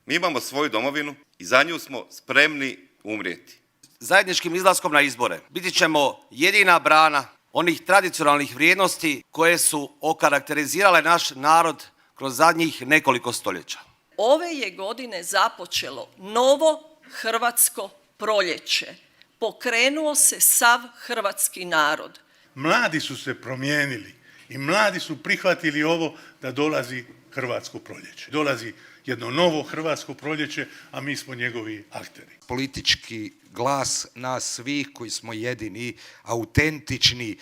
Mi imamo svoju domovinu i za nju smo spremni umrijeti. Zajedničkim izlaskom na izbore biti ćemo jedina brana onih tradicionalnih vrijednosti koje su okarakterizirale naš narod kroz zadnjih nekoliko stoljeća. Ove je godine započelo novo hrvatsko proljeće. Pokrenuo se sav hrvatski narod. Mladi su se promijenili i mladi su prihvatili ovo da dolazi hrvatsko proljeće. Dolazi jedno novo hrvatsko proljeće, a mi smo njegovi akteri. Politički glas nas svih koji smo jedini, autentični,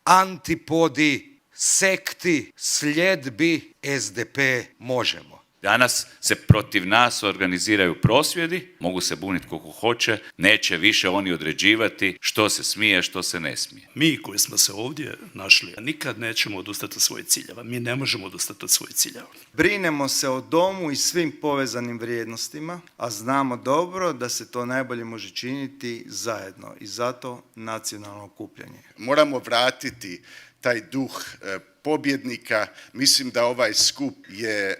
antipodi, sekti, sljedbi SDP Možemo. Danas se protiv nas organiziraju prosvjedi, mogu se buniti koliko hoće, neće više oni određivati što se smije, što se ne smije. Mi koji smo se ovdje našli nikad nećemo odustati od svojih ciljeva. Mi ne možemo odustati od svojih ciljeva. Brinemo se o domu i svim povezanim vrijednostima, a znamo dobro da se to najbolje može činiti zajedno i zato nacionalno okupljanje. Moramo vratiti taj duh pobjednika. Mislim da ovaj skup je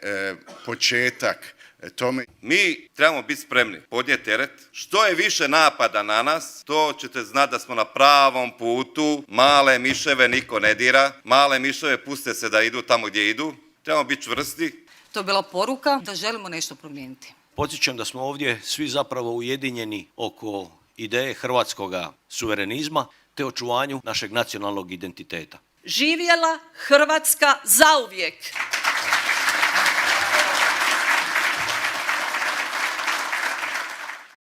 početak tome. Mi trebamo biti spremni podnijeti teret. Što je više napada na nas, to ćete znati da smo na pravom putu. Male miševe niko ne dira. Male miševe puste se da idu tamo gdje idu. Trebamo biti čvrsti. To je bila poruka da želimo nešto promijeniti. Podsjećam da smo ovdje svi zapravo ujedinjeni oko ideje hrvatskoga suverenizma te očuvanju našeg nacionalnog identiteta. Živjela Hrvatska zauvijek!